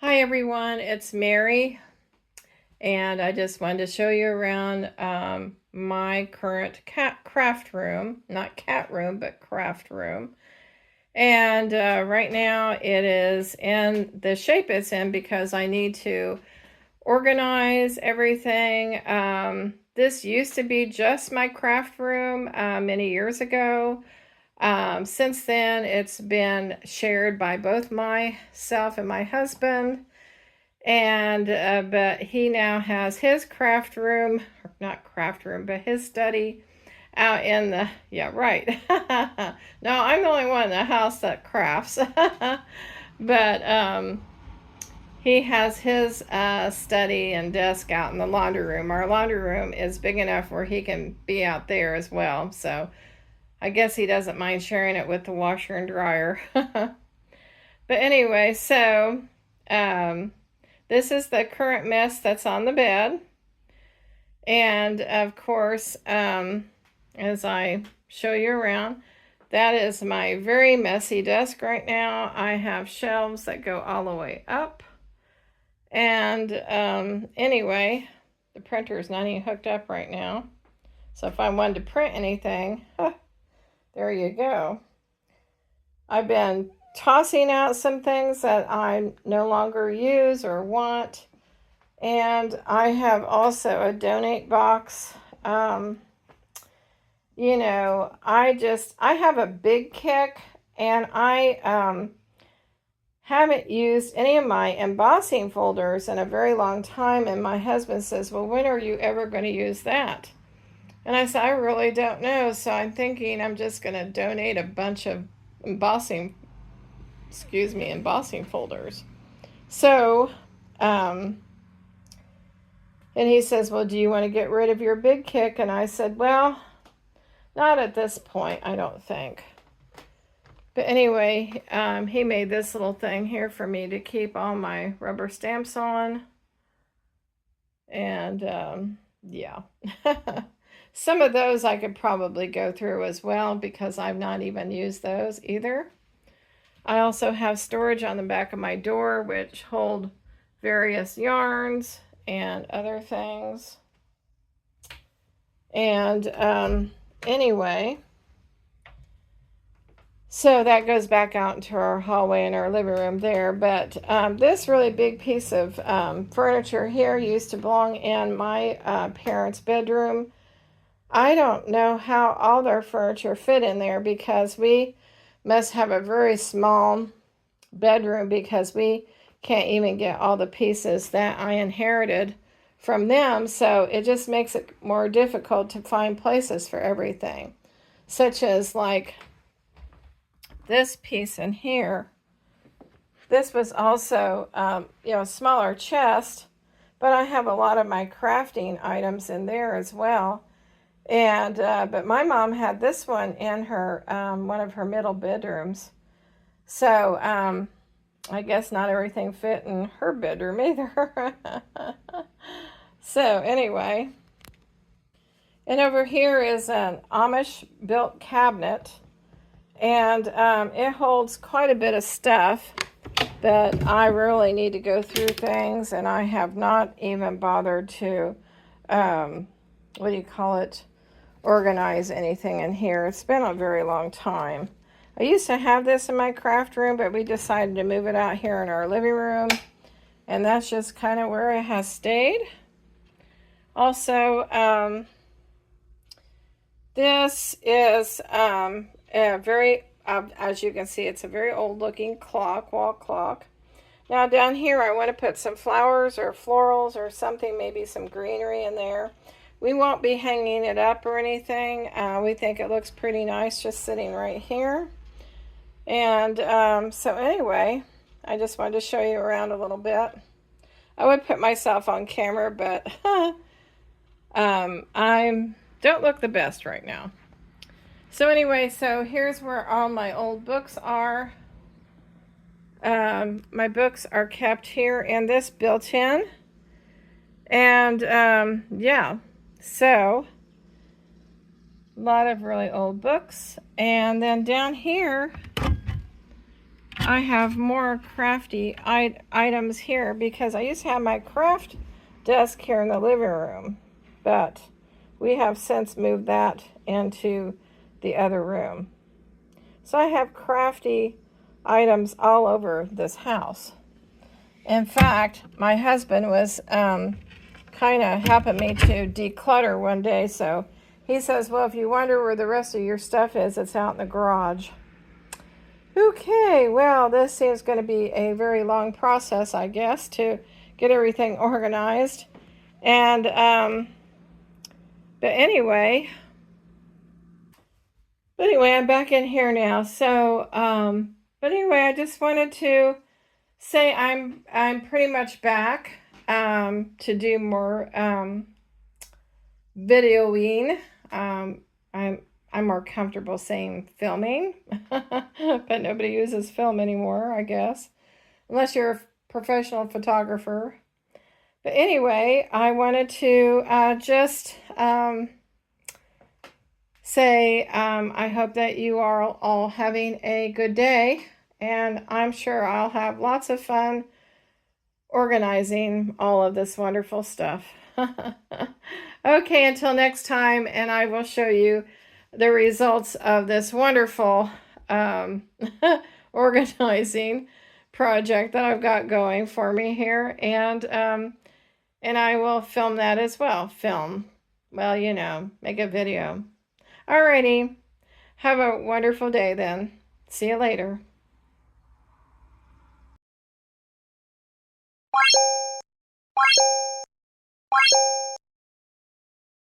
Hi everyone, it's Mary, and I just wanted to show you around my current craft room, not cat room, but craft room. And right now it is in the shape it's in because I need to organize everything. This used to be just my craft room many years ago. Since then, it's been shared by both myself and my husband. And but he now has his craft room, not craft room, but his study out in the, yeah, right. No, I'm the only one in the house that crafts. But he has his study and desk out in the laundry room. Our laundry room is big enough where he can be out there as well. So I guess he doesn't mind sharing it with the washer and dryer. But anyway, so um, this is the current mess that's on the bed. And of course, as I show you around, that is my very messy desk right now. I have shelves that go all the way up. And anyway, the printer is not even hooked up right now. So if I wanted to print anything, there you go. I've been tossing out some things that I no longer use or want. And I have also a donate box. I have a big kick, and I haven't used any of my embossing folders in a very long time. And my husband says, well, when are you ever going to use that? And I said, I really don't know. So I'm thinking I'm just going to donate a bunch of embossing folders. So, and he says, well, do you want to get rid of your big kick? And I said, well, not at this point, I don't think. But anyway, he made this little thing here for me to keep all my rubber stamps on. And yeah. Some of those I could probably go through as well because I've not even used those either. I also have storage on the back of my door which hold various yarns and other things. And anyway, so that goes back out into our hallway and our living room there. But this really big piece of furniture here used to belong in my parents' bedroom. I don't know how all their furniture fit in there because we must have a very small bedroom because we can't even get all the pieces that I inherited from them. So it just makes it more difficult to find places for everything, such as like this piece in here. This was also, a smaller chest, but I have a lot of my crafting items in there as well. And but my mom had this one in her one of her middle bedrooms. So I guess not everything fit in her bedroom either. So anyway, and over here is an Amish built cabinet, and it holds quite a bit of stuff. But I really need to go through things, and I have not even bothered to organize anything in here. It's been a very long time. I used to have this in my craft room, but we decided to move it out here in our living room, and that's just kind of where it has stayed. Also, this is a very, as you can see, it's a very old looking wall clock. Now down here I want to put some flowers or florals or something, maybe some greenery in there. We won't be hanging it up or anything. We think it looks pretty nice just sitting right here. And so anyway, I just wanted to show you around a little bit. I would put myself on camera, but I don't look the best right now. So anyway, so here's where all my old books are. My books are kept here in this built-in. And yeah, so a lot of really old books. And then down here I have more crafty items here because I used to have my craft desk here in the living room, but we have since moved that into the other room. So I have crafty items all over this house. In fact, my husband was kind of helping me to declutter one day, so he says, well, if you wonder where the rest of your stuff is, it's out in the garage. Okay, well, this is going to be a very long process, I guess, to get everything organized. And, but anyway, I'm back in here now. So, but anyway, I just wanted to say I'm pretty much back to do more videoing. I'm more comfortable saying filming, but nobody uses film anymore, I guess, unless you're a professional photographer. But anyway, I wanted to just say I hope that you are all having a good day, and I'm sure I'll have lots of fun organizing all of this wonderful stuff. Okay, until next time, and I will show you the results of this wonderful organizing project that I've got going for me here, and I will film that as well. Well, you know, make a video. Alrighty, have a wonderful day then. See you later.